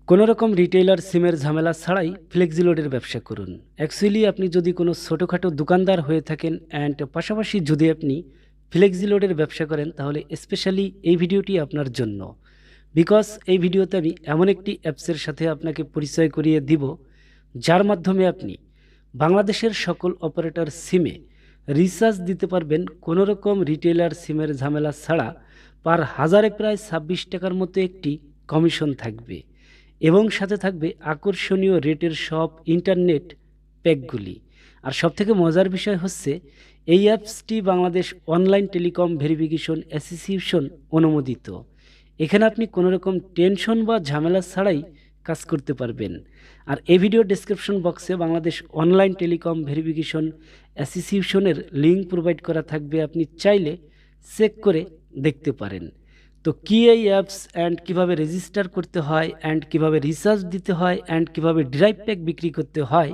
কোনো রকম রিটেইলার সিমের ঝামেলা ছাড়াই ফ্লেক্সিলোডের ব্যবসা করুন। অ্যাকচুয়ালি আপনি যদি কোনো ছোটোখাটো দোকানদার হয়ে থাকেন অ্যান্ড পাশাপাশি যদি আপনি ফ্লেক্সিলোডের ব্যবসা করেন, তাহলে স্পেশালি এই ভিডিওটি আপনার জন্য। বিকজ এই ভিডিওতে আমি এমন একটি অ্যাপসের সাথে আপনাকে পরিচয় করিয়ে দিব, যার মাধ্যমে আপনি বাংলাদেশের সকল অপারেটর সিমে রিচার্জ দিতে পারবেন কোনো রকম রিটেইলার সিমের ঝামেলা ছাড়া। পার হাজারে প্রায় 26 টাকার মতো একটি কমিশন থাকবে এবং সাথে থাকবে আকর্ষণীয় রেটের সব ইন্টারনেট প্যাকগুলি। আর সবথেকে মজার বিষয় হচ্ছে, এই অ্যাপসটি Bangladesh online telecom verification association অনুমোদিত। এখানে আপনি কোনো রকম টেনশন বা ঝামেলা ছাড়াই কাজ করতে পারবেন। আর এই ভিডিও ডেসক্রিপশন বক্সে বাংলাদেশ অনলাইন টেলিকম ভেরিফিকেশন অ্যাসোসিয়েশনের লিঙ্ক প্রোভাইড করা থাকবে, আপনি চাইলে চেক করে দেখতে পারেন। তো কী এই অ্যাপস অ্যান্ড কীভাবে রেজিস্টার করতে হয় অ্যান্ড কীভাবে রিচার্জ দিতে হয় অ্যান্ড কীভাবে ড্রাইভ প্যাক বিক্রি করতে হয়,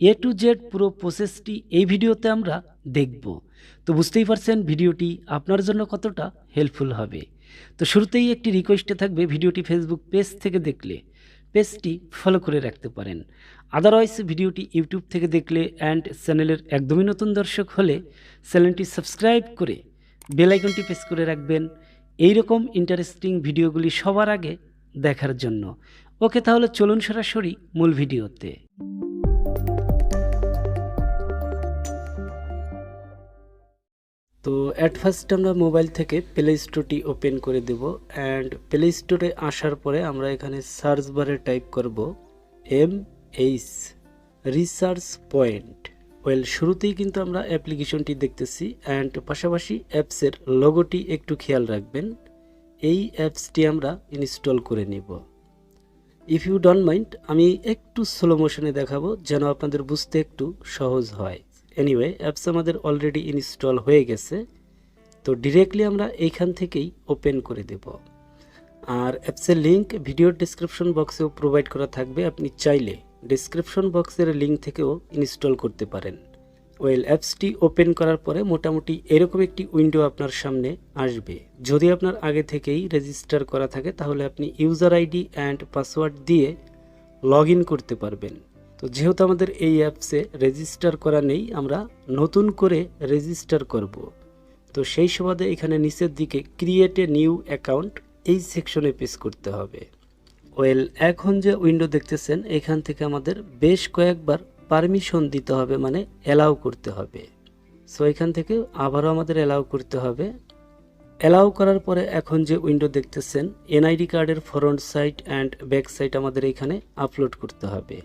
এ টু জেড পুরো প্রসেসটি এই ভিডিওতে আমরা দেখব। তো বুঝতেই পারছেন ভিডিওটি আপনার জন্য কতটা হেল্পফুল হবে। তো শুরুতেই একটি রিকোয়েস্টে থাকবে, ভিডিওটি ফেসবুক পেজ থেকে দেখলে পেজটি ফলো করে রাখতে পারেন। আদারওয়াইজ ভিডিওটি ইউটিউব থেকে দেখলে অ্যান্ড চ্যানেলের একদমই নতুন দর্শক হলে চ্যানেলটি সাবস্ক্রাইব করে বেল আইকনটি প্রেস করে রাখবেন এই রকম ইন্টারেস্টিং ভিডিওগুলি সবার আগে দেখার জন্য। ওকে, তাহলে চলুন সরাসরি মূল ভিডিওতে। তো অ্যাট ফার্স্ট আমরা মোবাইল থেকে প্লে স্টোরটি ওপেন করে দেব অ্যান্ড প্লে স্টোরে আসার পরে আমরা এখানে সার্চ বারে টাইপ করব MH রিসার্চ পয়েন্ট। শুরুতেই কিন্তু আমরা অ্যাপ্লিকেশনটি দেখতেছি অ্যান্ড পাশাপাশি অ্যাপসের লোগোটি একটু খেয়াল রাখবেন। এই অ্যাপসটি আমরা ইনস্টল করে নিব। ইফ ইউ ডোন্ট মাইন্ড আমি একটু স্লো মোশনে দেখাবো যেন আপনাদের বুঝতে একটু সহজ হয়। এনিওয়ে, অ্যাপস আমাদের অলরেডি ইনস্টল হয়ে গেছে, তো ডিরেক্টলি আমরা এইখান থেকেই ওপেন করে দেব। আর অ্যাপসের লিঙ্ক ভিডিওর ডিসক্রিপশন বক্সেও প্রোভাইড করা থাকবে, আপনি চাইলে ডিসক্রিপশন বক্সের লিঙ্ক থেকেও ইনস্টল করতে পারেন। অ্যাপসটি ওপেন করার পরে মোটামুটি এরকম একটি উইন্ডো আপনার সামনে আসবে। যদি আপনার আগে থেকেই রেজিস্টার করা থাকে তাহলে আপনি ইউজার আইডি অ্যান্ড পাসওয়ার্ড দিয়ে লগ ইন করতে পারবেন। তো যেহেতু আমাদের এই অ্যাপসে রেজিস্টার করা নেই, আমরা নতুন করে রেজিস্টার করব। তো সেই সুবাদে এখানে নিচের দিকে ক্রিয়েট এ নিউ অ্যাকাউন্ট এই সেকশনে প্রেস করতে হবে। এখন যে উইন্ডো দেখতেছেন এখান থেকে আমাদের বেশ কয়েকবার পারমিশন দিতে হবে, মানে অ্যালাউ করতে হবে। সো এখান থেকে আবারও আমাদের অ্যালাউ করতে হবে। অ্যালাউ করার পরে এখন যে উইন্ডো দেখতেছেন এনআইডি কার্ডের front side and back side আমাদের এখানে আপলোড করতে হবে।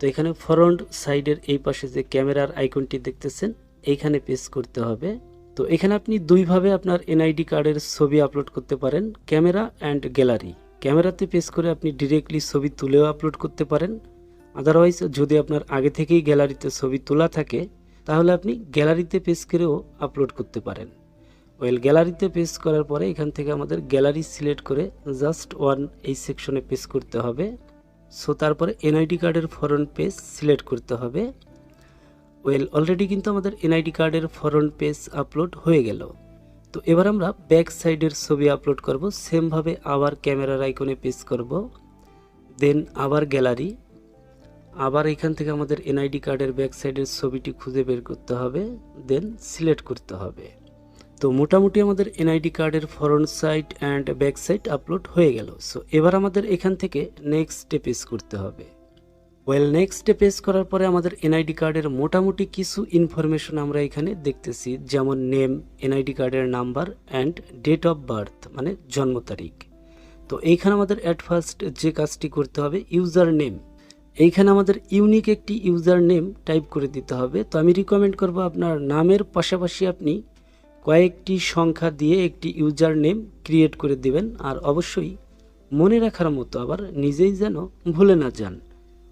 তো এখানে ফ্রন্ট সাইডের এই পাশে যে ক্যামেরার আইকনটি দেখতেছেন এইখানে প্রেস করতে হবে। তো এখানে আপনি দুইভাবে আপনার এনআইডি কার্ডের ছবি আপলোড করতে পারেন, ক্যামেরা অ্যান্ড গ্যালারি। ক্যামেরাতে প্রেস করে আপনি ডিরেক্টলি ছবি তুলেও আপলোড করতে পারেন। আদারওয়াইজ যদি আপনার আগে থেকেই গ্যালারিতে ছবি তোলা থাকে তাহলে আপনি গ্যালারিতে প্রেস করেও আপলোড করতে পারেন। গ্যালারিতে প্রেস করার পরে এখান থেকে আমাদের গ্যালারি সিলেক্ট করে জাস্ট ওয়ান এই সেকশনে প্রেস করতে হবে। সো তারপরে এনআইডি কার্ডের ফ্রন্ট পেজ সিলেক্ট করতে হবে। অলরেডি কিন্তু আমাদের এনআইডি কার্ডের ফ্রন্ট পেজ আপলোড হয়ে গেল। তো এবার আমরা ব্যাক সাইডের ছবি আপলোড করব। সেমভাবে আবার ক্যামেরার আইকনে প্রেস করব, দেন আবার গ্যালারি, আবার এখান থেকে আমাদের এনআইডি কার্ডের ব্যাক সাইডের ছবিটি খুঁজে বের করতে হবে, দেন সিলেক্ট করতে হবে। তো মোটামুটি আমাদের এনআইডি কার্ডের front side and back side upload হয়ে গেল। সো এবার আমাদের এখান থেকে নেক্সট স্টেপ পেজ করতে হবে। নেক্সট স্টেপ পেজ করার পরে আমাদের এনআইডি কার্ডের মোটামুটি কিছু ইনফরমেশন আমরা এখানে দেখতেছি, যেমন নেম, এনআইডি কার্ডের number and date of birth মানে জন্ম তারিখ। তো এইখানে আমাদের অ্যাট ফার্স্ট যে কাজটি করতে হবে ইউজার নেম, এইখানে আমাদের ইউনিক একটি ইউজার নেম টাইপ করে দিতে হবে। তো আমি রিকমেন্ড করব আপনার নামের পাশাপাশি আপনি কয়েকটি সংখ্যা দিয়ে একটি ইউজার নেম ক্রিয়েট করে দিবেন, আর অবশ্যই মনে রাখার মতো, আবার নিজেই যেন ভুলে না যান।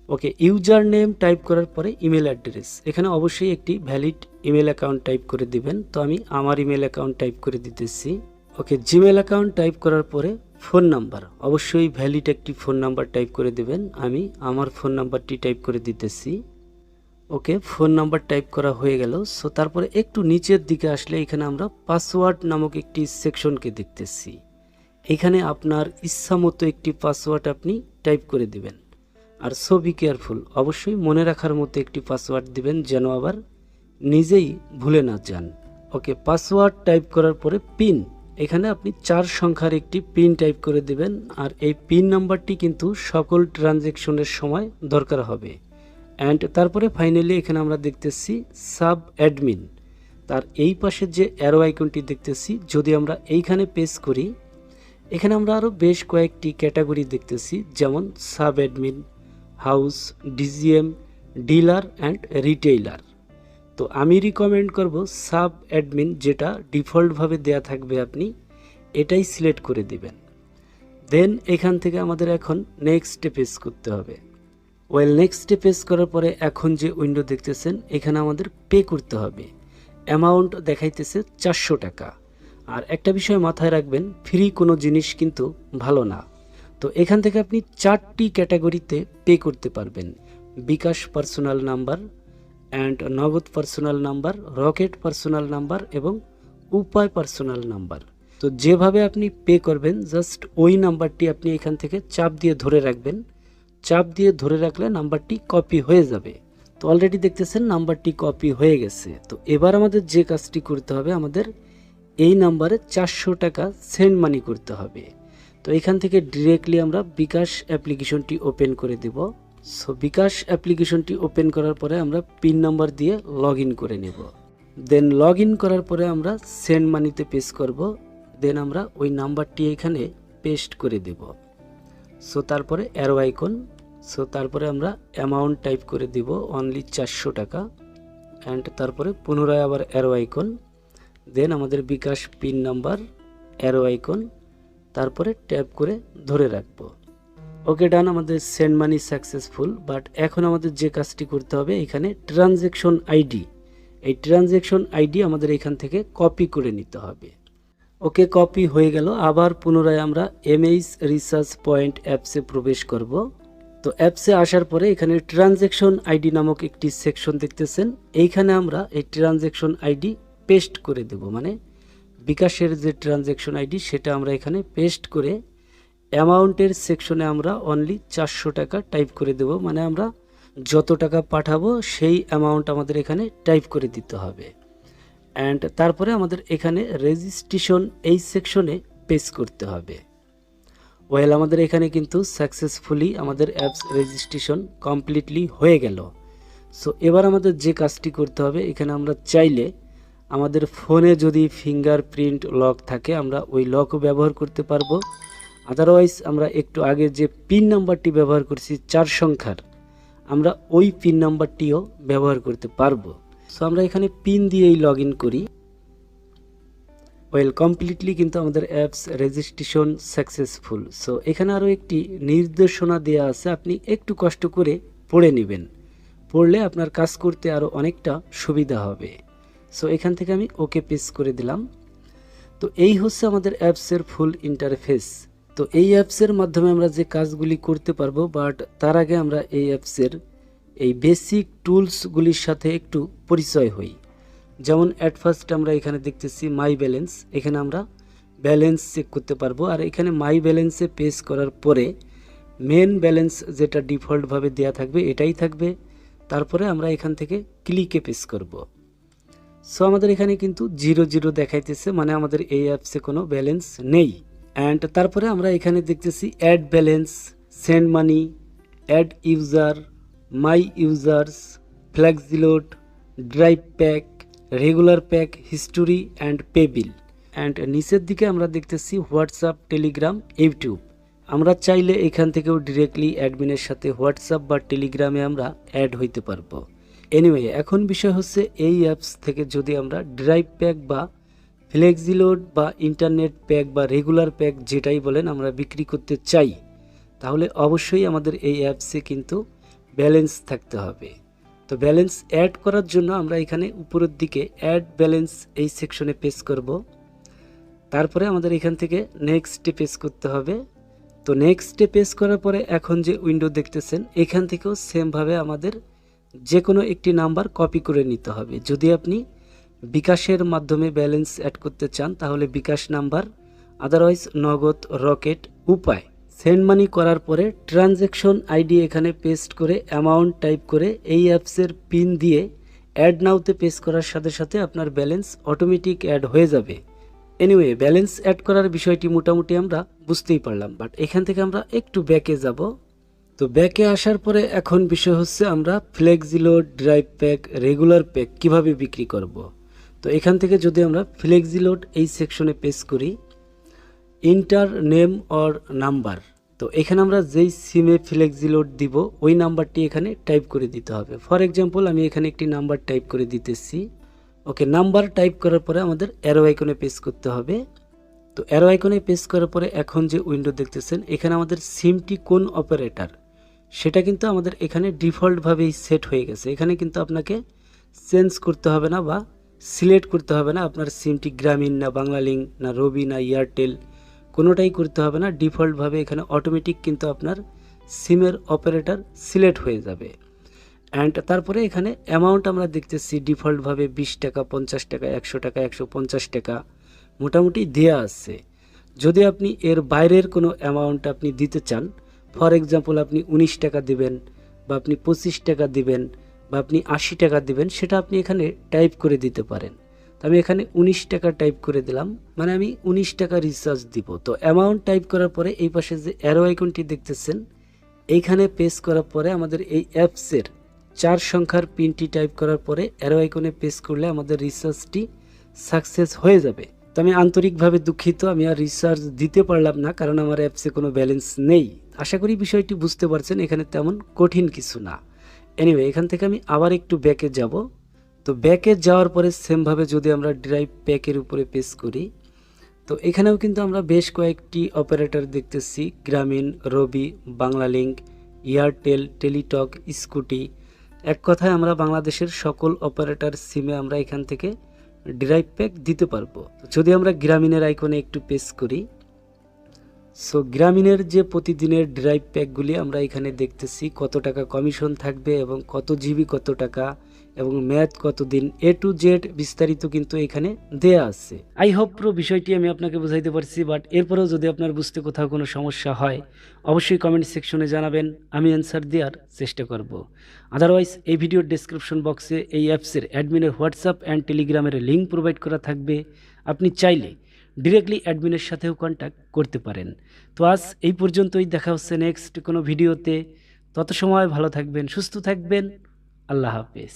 ওকে, ইউজার নেম টাইপ করার পরে ইমেল অ্যাড্রেস, এখানে অবশ্যই একটি ভ্যালিড ইমেল অ্যাকাউন্ট টাইপ করে দিবেন। তো আমি আমার ইমেল অ্যাকাউন্ট টাইপ করে দিতেছি। ওকে, জিমেল অ্যাকাউন্ট টাইপ করার পরে ফোন নাম্বার, অবশ্যই ভ্যালিড একটি ফোন নাম্বার টাইপ করে দেবেন। আমি আমার ফোন নাম্বারটি টাইপ করে দিতেছি। ওকে, ফোন নাম্বার টাইপ করা হয়ে গেল। সো তারপরে একটু নিচের দিকে আসলে এখানে আমরা পাসওয়ার্ড নামক একটি সেকশনকে দেখতেছি। এখানে আপনার ইচ্ছা মতো একটি পাসওয়ার্ড আপনি টাইপ করে দিবেন। আর সো বি কেয়ারফুল, অবশ্যই মনে রাখার মতো একটি পাসওয়ার্ড দিবেন যেন আবার নিজেই ভুলে না যান। ওকে, পাসওয়ার্ড টাইপ করার পরে পিন, এখানে আপনি 4 সংখ্যার একটি পিন টাইপ করে দিবেন। আর এই পিন নাম্বারটি কিন্তু সকল ট্রানজ্যাকশনের সময় দরকার হবে। অ্যান্ড তারপরে ফাইনালি এখানে আমরা দেখতেছি সাব অ্যাডমিন, তার এই পাশে যে অ্যারো আইকনটি দেখতেছি, যদি আমরা এইখানে পেস্ট করি, এখানে আমরা আরও বেশ কয়েকটি ক্যাটাগরি দেখতেছি, যেমন sub admin, house, DGM, dealer and retailer. তো আমি রিকমেন্ড করব সাব অ্যাডমিন, যেটা ডিফল্টভাবে দেয়া থাকবে, আপনি এটাই সিলেক্ট করে দিবেন। দেন এখান থেকে আমাদের এখন নেক্সটে পেজ করতে হবে। নেক্সটে পেজ করার পরে এখন যে উইন্ডো দেখতেছেন, এখানে আমাদের পে করতে হবে। অ্যামাউন্ট দেখাইতেছে 400 টাকা। আর একটা বিষয় মাথায় রাখবেন, ফ্রি কোনো জিনিস কিন্তু ভালো না। তো এখান থেকে আপনি 4টি ক্যাটাগরিতে পে করতে পারবেন: বিকাশ পার্সোনাল নাম্বার অ্যান্ড নগদ personal number, rocket personal number এবং উপায় পার্সোনাল নাম্বার। তো যেভাবে আপনি পে করবেন, জাস্ট ওই নাম্বারটি আপনি এখান থেকে চাপ দিয়ে ধরে রাখবেন। চাপ দিয়ে ধরে রাখলে নাম্বারটি কপি হয়ে যাবে। তো অলরেডি দেখতেছেন নাম্বারটি কপি হয়ে গেছে। তো এবার আমাদের যে কাজটি করতে হবে, আমাদের এই নাম্বারে 400 টাকা সেন্ড মানি করতে হবে। তো এখান থেকে ডিরেক্টলি আমরা বিকাশ অ্যাপ্লিকেশনটি ওপেন করে দেব। সো বিকাশ অ্যাপ্লিকেশনটি ওপেন করার পরে আমরা পিন নাম্বার দিয়ে লগ ইন করে নেব। দেন লগ ইন করার পরে আমরা সেন্ড মানিতে পেস্ট করব। দেন আমরা ওই নাম্বারটি এখানে পেস্ট করে দেব। সো তারপরে অ্যারো আইকন, সো তারপরে আমরা অ্যামাউন্ট টাইপ করে দিব অনলি 400 টাকা। অ্যান্ড তারপরে পুনরায় আবার অ্যারো আইকন, দেন আমাদের বিকাশ পিন নাম্বার, অ্যারো আইকন, তারপরে ট্যাপ করে ধরে রাখবো। ওকে ডান, আমাদের সেন্ড মানি সাকসেসফুল। বাট এখন আমাদের যে কাজটি করতে হবে, এখানে ট্রানজ্যাকশন আইডি, এই ট্রানজ্যাকশন আইডি আমাদের এখান থেকে কপি করে নিতে হবে। ওকে, কপি হয়ে গেল। আবার পুনরায় আমরা এমএইচ রিসার্চ পয়েন্ট অ্যাপসে প্রবেশ করব। তো অ্যাপসে আসার পরে এখানে ট্রানজ্যাকশন আইডি নামক একটি সেকশন দেখতেছেন, এইখানে আমরা এই ট্রানজ্যাকশন আইডি পেস্ট করে দেব। মানে বিকাশের যে ট্রানজ্যাকশন আইডি সেটা আমরা এখানে পেস্ট করে অ্যামাউন্টের সেকশনে আমরা অনলি 400 টাকা টাইপ করে দেব। মানে আমরা যত টাকা পাঠাবো সেই অ্যামাউন্ট আমাদের এখানে টাইপ করে দিতে হবে। অ্যান্ড তারপরে আমাদের এখানে রেজিস্ট্রেশন এই সেকশনে পেস্ট করতে হবে। আমাদের এখানে কিন্তু সাকসেসফুলি আমাদের অ্যাপস রেজিস্ট্রেশন কমপ্লিটলি হয়ে গেল। সো এবার আমাদের যে কাজটি করতে হবে, এখানে আমরা চাইলে আমাদের ফোনে যদি ফিঙ্গারপ্রিন্ট লক থাকে, আমরা ওই লকও ব্যবহার করতে পারবো। আদারওয়াইজ আমরা একটু আগে যে পিন নাম্বারটি ব্যবহার করছি 4 সংখ্যার, আমরা ওই পিন নাম্বারটিও ব্যবহার করতে পারবো। সো আমরা এখানে পিন দিয়েই লগ ইন করি। কমপ্লিটলি কিন্তু আমাদের অ্যাপস রেজিস্ট্রেশন সাকসেসফুল। সো এখানে আরও একটি নির্দেশনা দেওয়া আছে, আপনি একটু কষ্ট করে পড়ে নেবেন, পড়লে আপনার কাজ করতে আরও অনেকটা সুবিধা হবে। সো এখান থেকে আমি ওকে পেস্ট করে দিলাম। তো এই হচ্ছে আমাদের অ্যাপসের ফুল ইন্টারফেস। তো এই অ্যাপসের মাধ্যমে আমরা যে কাজগুলি করতে পারবো, বাট তার আগে আমরা এই অ্যাপসের এই বেসিক টুলসগুলির সাথে একটু পরিচয় হই। যেমন অ্যাট ফার্স্ট আমরা এখানে দেখতেছি মাই ব্যালেন্স, এখানে আমরা ব্যালেন্স চেক করতে পারবো। আর এখানে মাই ব্যালেন্সে পেস্ট করার পরে মেন ব্যালেন্স যেটা ডিফল্টভাবে দেওয়া থাকবে এটাই থাকবে। তারপরে আমরা এখান থেকে ক্লিকে পেস্ট করব। সো আমাদের এখানে কিন্তু 00 দেখাইতেছে, মানে আমাদের এই অ্যাপসে কোনো ব্যালেন্স নেই। অ্যান্ড তারপরে আমরা এখানে দেখতেছি add balance, send money, add user, my users, flexiload, drive pack, regular pack, history and pay bill. And নিচের দিকে আমরা দেখতেছি হোয়াটসঅ্যাপ, টেলিগ্রাম, ইউটিউব। আমরা চাইলে এখান থেকেও ডিরেক্টলি অ্যাডমিনের সাথে হোয়াটসঅ্যাপ বা টেলিগ্রামে আমরা অ্যাড হইতে পারবো। এনিওয়ে, এখন বিষয় হচ্ছে এই অ্যাপস থেকে যদি আমরা ড্রাইভ প্যাক বা ফ্লেক্সিলোড বা ইন্টারনেট প্যাক বা রেগুলার প্যাক যেটাই বলেন আমরা বিক্রি করতে চাই, তাহলে অবশ্যই আমাদের এই অ্যাপসে কিন্তু ব্যালেন্স থাকতে হবে। তো ব্যালেন্স অ্যাড করার জন্য আমরা এখানে উপরের দিকে অ্যাড ব্যালেন্স এই সেকশনে পেস্ট করব। তারপরে আমাদের এখান থেকে নেক্সটে পেস্ট করতে হবে। তো নেক্সটে পেস্ট করার পরে এখন যে উইন্ডো দেখতেছেন, এখান থেকেও সেমভাবে আমাদের যে কোনো একটি নাম্বার কপি করে নিতে হবে। যদি আপনি বিকাশের মাধ্যমে ব্যালেন্স অ্যাড করতে চান তাহলে বিকাশ নাম্বার, আদারওয়াইজ নগদ, রকেট, উপায় সেন্ড মানি করার পরে ট্রানজ্যাকশন আইডি এখানে পেস্ট করে অ্যামাউন্ট টাইপ করে এই অ্যাপসের পিন দিয়ে অ্যাড নাওতে পেস্ট করার সাথে সাথে আপনার ব্যালেন্স অটোমেটিক অ্যাড হয়ে যাবে। এনিওয়ে, ব্যালেন্স অ্যাড করার বিষয়টি মোটামুটি আমরা বুঝতেই পারলাম, বাট এখান থেকে আমরা একটু ব্যাকে যাব। তো ব্যাকে আসার পরে এখন বিষয় হচ্ছে আমরা Flexiload, drive pack, regular pack কিভাবে বিক্রি করব। তো এখান থেকে যদি আমরা ফ্লেক্সিলোড এই সেকশনে পেস্ট করি, ইন্টার নেম অর নাম্বার, তো এখানে আমরা যেই সিমে ফ্লেক্সিলোড দিব ওই নাম্বারটি এখানে টাইপ করে দিতে হবে। ফর এক্সাম্পল আমি এখানে একটি নাম্বার টাইপ করে দিতেছি। ওকে, নাম্বার টাইপ করার পরে আমাদের অ্যারো আইকনে পেস্ট করতে হবে। তো অ্যারো আইকনে পেস্ট করার পরে এখন যে উইন্ডো দেখতেছেন এখানে আমাদের সিমটি কোন অপারেটর সেটা কিন্তু আমাদের এখানে ডিফল্টভাবেই সেট হয়ে গেছে। এখানে কিন্তু আপনাকে চেঞ্জ করতে হবে না বা সিলেক্ট করতে হবে না আপনার সিমটি গ্রামীণ না বাংলালিংক না রবি না এয়ারটেল, কোনোটাই করতে হবে না। ডিফল্টভাবে এখানে অটোমেটিক কিন্তু আপনার সিমের অপারেটর সিলেক্ট হয়ে যাবে। অ্যান্ড তারপরে এখানে অ্যামাউন্ট আমরা দেখতেছি ডিফল্টভাবে 20 টাকা, 50 টাকা, 100 টাকা, 150 টাকা মোটামুটি দেয়া আছে। যদি আপনি এর বাইরের কোনো অ্যামাউন্ট আপনি দিতে চান, ফর এক্সাম্পল আপনি 19 টাকা দিবেন বা আপনি 25 টাকা দিবেন বা আপনি 80 টাকা দিবেন, সেটা আপনি এখানে টাইপ করে দিতে পারেন। তো আমি এখানে 19 টাকা টাইপ করে দিলাম, মানে আমি 19 টাকা রিচার্জ দিব। তো অ্যামাউন্ট টাইপ করার পরে এই পাশে যে অ্যারো আইকনটি দেখতেছেন এইখানে পেস্ট করার পরে আমাদের এই অ্যাপসের 4 সংখ্যার পিনটি টাইপ করার পরে অ্যারো আইকনে পেস্ট করলে আমাদের রিচার্জটি সাকসেস হয়ে যাবে। তো আমি আন্তরিকভাবে দুঃখিত, আমি আর রিচার্জ দিতে পারলাম না কারণ আমার অ্যাপসে কোনো ব্যালেন্স নেই। আশা করি বিষয়টি বুঝতে পারছেন, এখানে তেমন কঠিন কিছু না। এনিওয়ে, এখান থেকে আমি আবার একটু ব্যাকে যাব। তো ব্যাকে যাওয়ার পরে সেমভাবে যদি আমরা ড্রাইভ প্যাকের উপরে পেস্ট করি, তো এখানেও কিন্তু আমরা বেশ কয়েকটি অপারেটর দেখতেছি, গ্রামীণ, রবি, বাংলালিংক, এয়ারটেল, টেলিটক, স্কুটি। এক কথায় আমরা বাংলাদেশের সকল অপারেটর সিমে আমরা এখান থেকে ড্রাইভ প্যাক দিতে পারবো। যদি আমরা গ্রামীণের আইকনে একটু পেস্ট করি, সো গ্রামীণের যে প্রতিদিনের ড্রাইভ প্যাকগুলি আমরা এখানে দেখতেছি কত টাকা কমিশন থাকবে এবং কত জিবি কত টাকা এবং মেয়াদ কতদিন, এ টু জেড বিস্তারিত কিন্তু এখানে দেয়া আছে। আই হোপ পুরো বিষয়টি আমি আপনাকে বোঝাইতে পারছি, বাট এরপরেও যদি আপনার বুঝতে কোথাও কোনো সমস্যা হয় অবশ্যই কমেন্ট সেকশনে জানাবেন, আমি অ্যান্সার দেওয়ার চেষ্টা করব। আদারওয়াইজ এই ভিডিওর ডেসক্রিপশন বক্সে এই অ্যাপসের অ্যাডমিনের হোয়াটসঅ্যাপ অ্যান্ড টেলিগ্রামের লিঙ্ক প্রোভাইড করা থাকবে, আপনি চাইলে ডিরেক্টলি অ্যাডমিনের সাথেও কন্ট্যাক্ট করতে পারেন। তো আজ এই পর্যন্তই, দেখা হচ্ছে নেক্সট কোনো ভিডিওতে। তত সময় ভালো থাকবেন, সুস্থ থাকবেন, আল্লাহ হাফেজ।